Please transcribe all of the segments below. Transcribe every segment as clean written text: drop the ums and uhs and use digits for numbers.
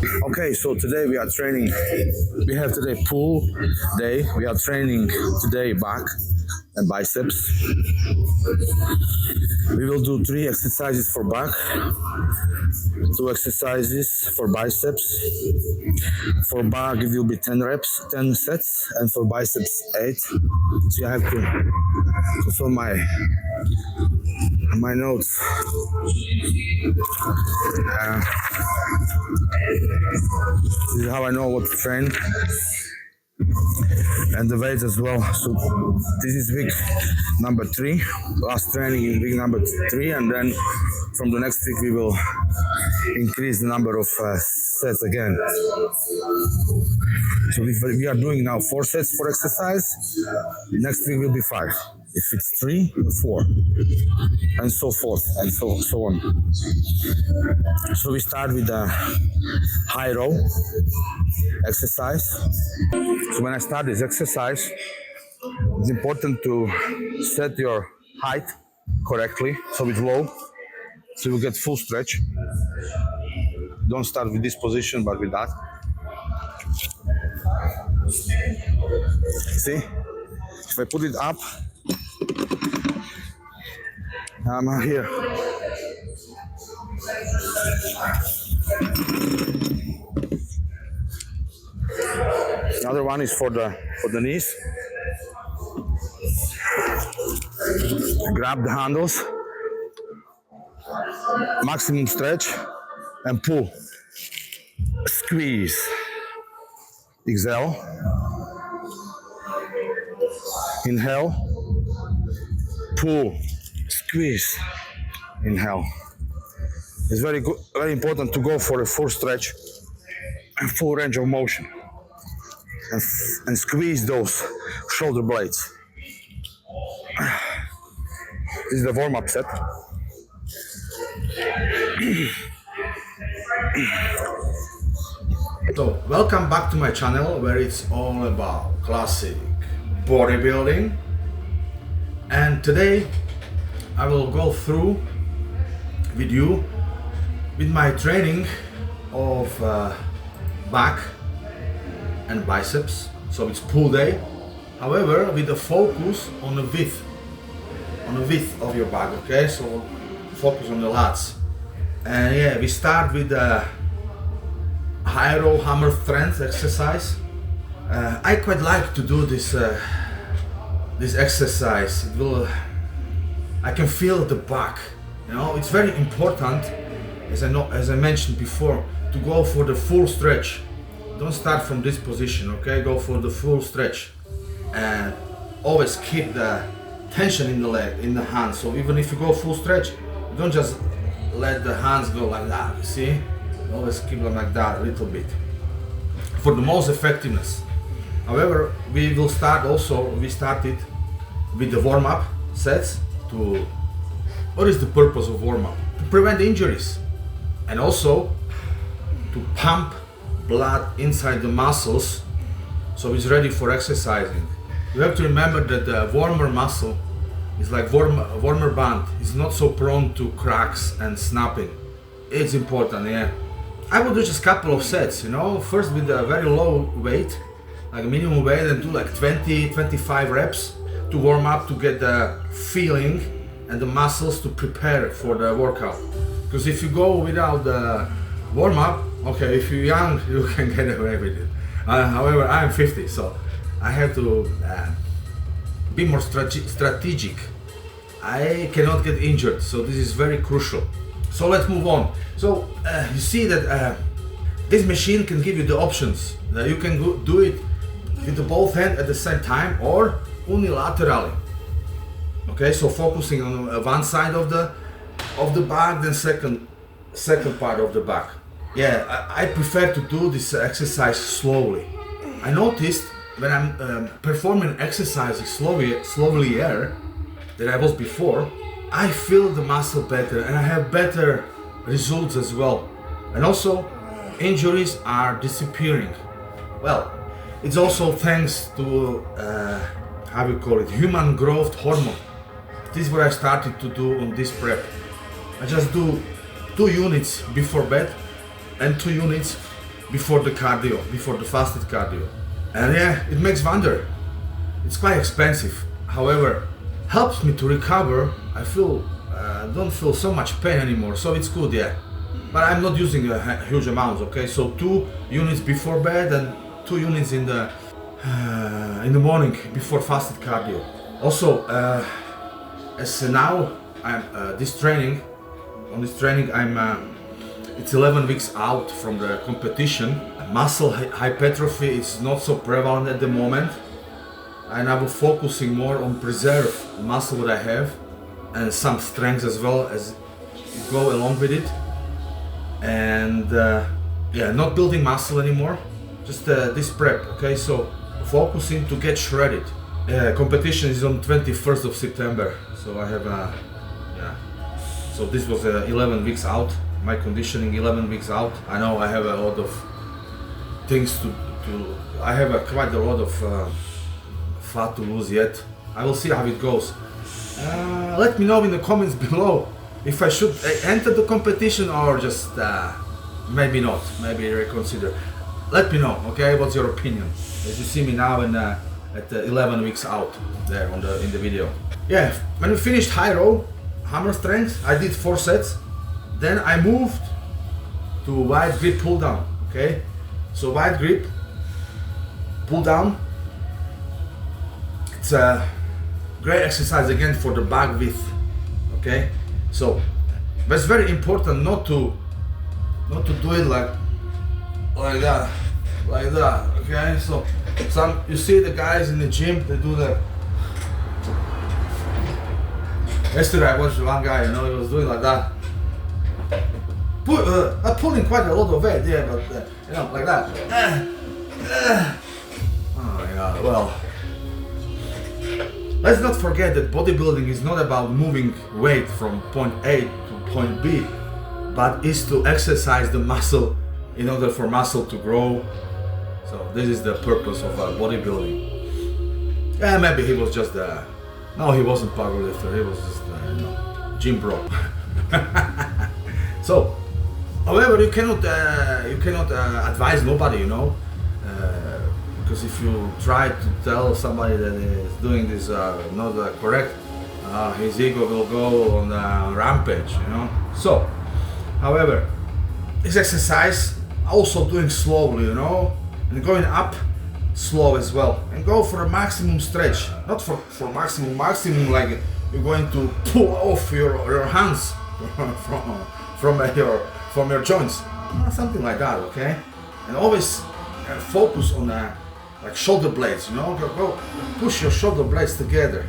Okay, so today we are training. We have today pull day. We are training today back and biceps. We will do 3 exercises for back, 2 exercises for biceps. For back it will be 10 reps, 10 sets, and for biceps 8. So I have to confirm my notes. This is how I know what to train, and the weights as well. So this is week number 3, last training in week number 3, and then from the next week we will increase the number of sets again. So we are doing now 4 sets for exercise. Next week will be 5. If it's 3, 4, and so forth, and so on. So we start with the high row exercise. So when I start this exercise, it's important to set your height correctly, so it's low, so you get full stretch. Don't start with this position, but with that. See? If I put it up, I'm here. Another one is for the knees. Grab the handles, maximum stretch, and pull. Squeeze. Exhale. Inhale. Pull. Squeeze. Inhale. It's very good, very important to go for a full stretch and full range of motion, and squeeze those shoulder blades. This is the warm-up set. So, welcome back to my channel where it's all about classic bodybuilding, and today I will go through with you with my training of back and biceps. So it's pull day, however with a focus on the width of your back. Okay, so focus on the lats, and yeah, we start with the high row hammer strength exercise. I quite like to do this exercise. I can feel the back. You know, it's very important, as I mentioned before, to go for the full stretch. Don't start from this position, okay? Go for the full stretch, and always keep the tension in the leg, in the hands. So even if you go full stretch, don't just let the hands go like that. You see? Always keep them like that a little bit for the most effectiveness. However, we started with the warm-up sets. What is the purpose of warm-up? To prevent injuries, and also to pump blood inside the muscles so it's ready for exercising. You have to remember that the warmer muscle is like warmer band. It's not so prone to cracks and snapping. It's important, yeah. I will do just a couple of sets, you know, first with a very low weight, like a minimum weight, and do like 20-25 reps to warm up, to get the feeling and the muscles to prepare for the workout. Because if you go without the warm-up, okay, if you're young, you can get away with it. However, I am 50, so I have to be more strategic. I cannot get injured, so this is very crucial. So let's move on. So you see that this machine can give you the options. You can do it with both hands at the same time or unilaterally. Okay, so focusing on one side of the back, then second part of the back. Yeah, I prefer to do this exercise slowly. I noticed when I'm performing exercises slowlier than I was before, I feel the muscle better and I have better results as well. And also, injuries are disappearing. Well, it's also thanks to human growth hormone. This is what I started to do on this prep. I just do 2 units before bed and 2 units before the cardio, before the fasted cardio. And yeah, it makes wonder. It's quite expensive. However, helps me to recover. I don't feel so much pain anymore, so it's good, yeah. But I'm not using a huge amounts, okay? So 2 units before bed and 2 units in the morning before fasted cardio. Also, as now I'm on this training, it's 11 weeks out from the competition. Muscle hypertrophy is not so prevalent at the moment, and I will focusing more on preserve the muscle that I have and some strength as well as go along with it. And yeah, not building muscle anymore, just this prep, okay? So focusing to get shredded. Competition is on 21st of September, so I have yeah. So this was 11 weeks out, my conditioning 11 weeks out. I know I have a lot of things to I have quite a lot of fat to lose yet. I will see how it goes. Let me know in the comments below if I should enter the competition or just maybe not, maybe reconsider. Let me know, okay? What's your opinion? As you see me now at 11 weeks out there in the video. Yeah, when we finished high row, hammer strength, I did 4 sets. Then I moved to wide grip pull down, okay? So wide grip pull down. It's a great exercise again for the back width, okay? So, but it's very important not to do it like that, okay? So you see the guys in the gym, they do that. Yesterday I watched one guy, he was doing like that. Pulling quite a lot of weight, yeah, but like that. Oh yeah, well. Let's not forget that bodybuilding is not about moving weight from point A to point B, but is to exercise the muscle in order for muscle to grow. So this is the purpose of bodybuilding. Yeah, maybe he was just no, he wasn't powerlifter. He was just gym bro. So, however, you cannot advise nobody, because if you try to tell somebody that is doing this not correct, his ego will go on a rampage, So, however, this exercise also doing slowly, and going up slow as well, and go for a maximum stretch, not for maximum like you're going to pull off your hands from your joints, something like that, okay? And always focus on like shoulder blades, go push your shoulder blades together.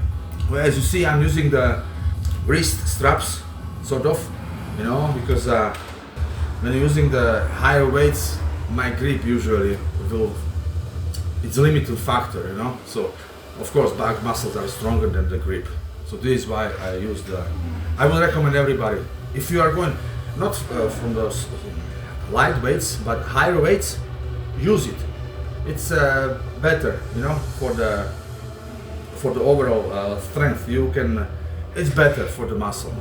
Well, as you see, I'm using the wrist straps, sort of, because when you're using the higher weights, my grip usually it's a limiting factor, So, of course, back muscles are stronger than the grip. So this is why I use I will recommend everybody, if you are going not from the light weights, but higher weights, use it. It's better, for the overall strength. It's better for the muscle,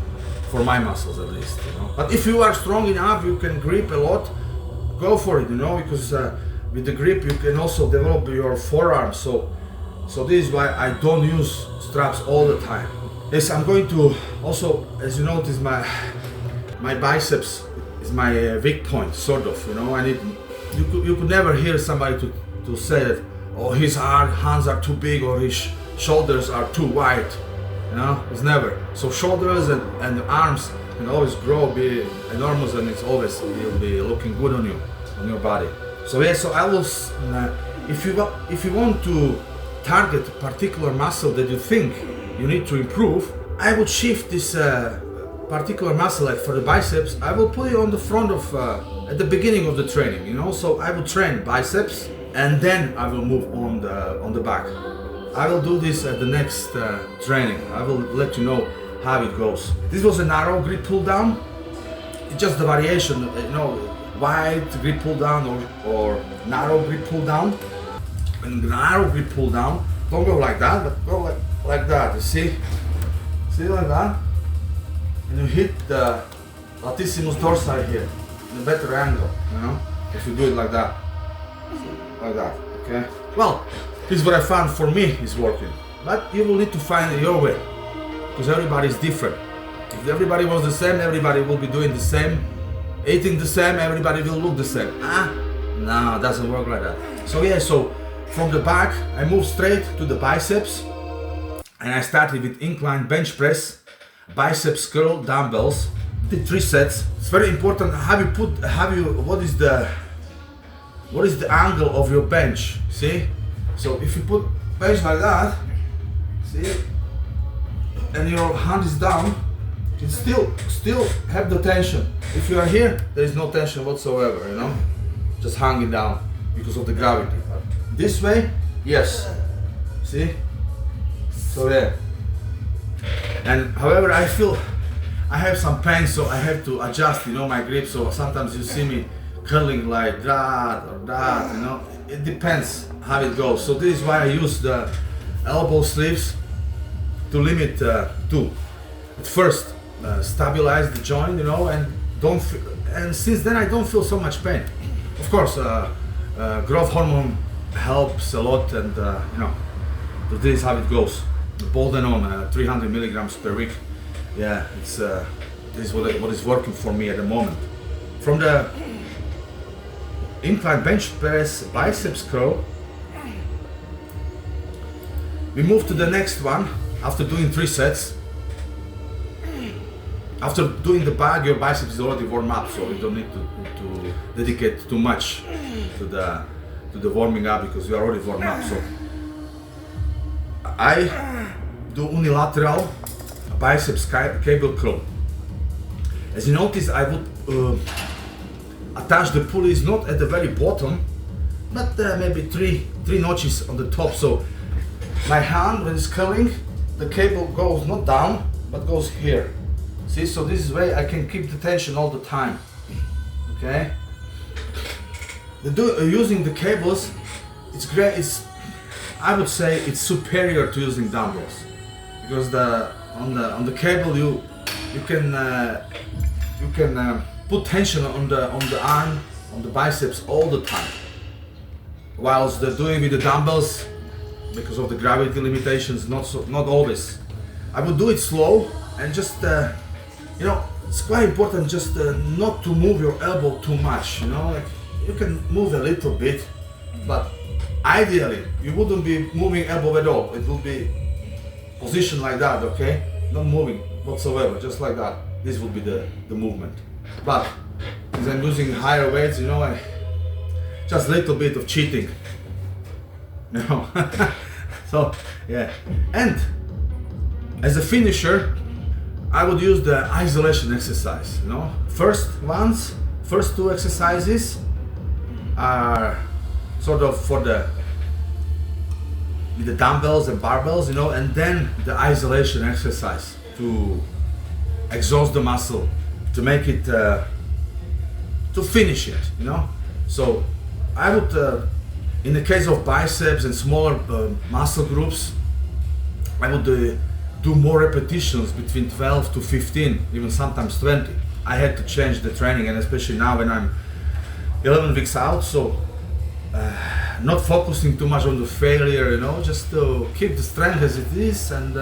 for my muscles at least, But if you are strong enough, you can grip a lot, go for it, because with the grip you can also develop your forearm. So this is why I don't use straps all the time. Yes, I'm going to also, as you notice, my biceps is my weak point, sort of, you could never hear somebody to say that, oh, his hands are too big or his shoulders are too wide, it's never. So shoulders and arms can always grow, be enormous, and you'll be looking good on your body. So yeah, so I will, if you want to target a particular muscle that you think you need to improve, I would shift this particular muscle, like for the biceps, I will put it on the front of, at the beginning of the training, so I will train biceps and then I will move on the back. I will do this at the next training. I will let you know how it goes. This was a narrow grip pull down. It's just the variation, wide grip pull down or narrow grip pull down. When narrow grip pull down, don't go like that, but go like that, you see? See, like that? And you hit the latissimus dorsi here, in a better angle, if you do it like that, okay? Well, this is what I found for me is working, but you will need to find your way, because everybody is different. If everybody was the same, everybody will be doing the same, eating the same, everybody will look the same. No, it doesn't work like that. So yeah, so from the back, I moved straight to the biceps, and I started with incline bench press, biceps curl, dumbbells. Did 3 sets. It's very important what is the angle of your bench, see? So if you put bench like that, see, and your hand is down, you still have the tension. If you are here, there is no tension whatsoever, you know, just hanging down because of the gravity. But this way, yes, see? So yeah. And however, I feel I have some pain, so I have to adjust, you know, my grip. So sometimes you see me curling like that or that, you know. It depends how it goes. So this is why I use the elbow sleeves to limit to at first stabilize the joint, you know, and since then I don't feel so much pain. Of course, growth hormone helps a lot, and you know, so this is how it goes. The Pulldown 300 milligrams per week. Yeah, it's this is what is working for me at the moment. From the incline bench press biceps curl, we move to the next one after doing 3 sets. After doing the bag, your biceps is already warm up, so you don't need to dedicate too much to the warming up because you are already warmed up. So I do unilateral biceps cable curl. As you notice, I would attach the pulleys not at the very bottom, but maybe three notches on the top. So my hand, when it's curling, the cable goes not down, but goes here. See, so this is way I can keep the tension all the time. Okay. Using the cables, it's great. I would say it's superior to using dumbbells, because on the cable you can put tension on the arm, on the biceps all the time. Whilst doing with the dumbbells, because of the gravity limitations, not always. I would do it slow and just you know, it's quite important just not to move your elbow too much. You know, like you can move a little bit, but ideally you wouldn't be moving elbow at all. It will be positioned like that, okay? Not moving whatsoever, just like that. This would be the movement. But as I'm using higher weights, you know, just a little bit of cheating. You know. So yeah. And as a finisher, I would use the isolation exercise. You know, first 2 exercises are sort of for with the dumbbells and barbells, you know, and then the isolation exercise to exhaust the muscle, to make it, to finish it, you know. So I would, in the case of biceps and smaller muscle groups, I would do more repetitions, between 12 to 15, even sometimes 20. I had to change the training, and especially now when I'm 11 weeks out, so not focusing too much on the failure, you know, just to keep the strength as it is, and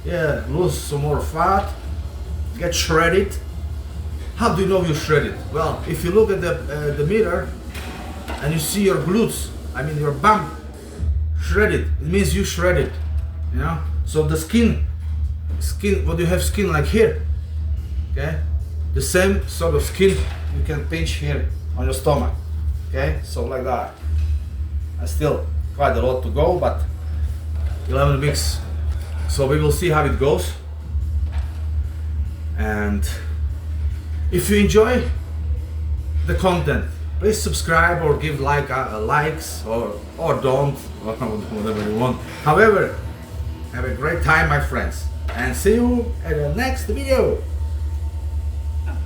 yeah, lose some more fat, get shredded. How do you know you're shredded? Well, if you look at the mirror and you see your glutes, I mean your bum shredded, it means you shredded, you know. So the skin, what you have skin like here, okay? The same sort of skin you can pinch here on your stomach, okay? So like that. I still quite a lot to go, but 11 weeks. So we will see how it goes. And if you enjoy the content, please subscribe or give likes or don't, or whatever you want. However, have a great time, my friends, and see you at the next video.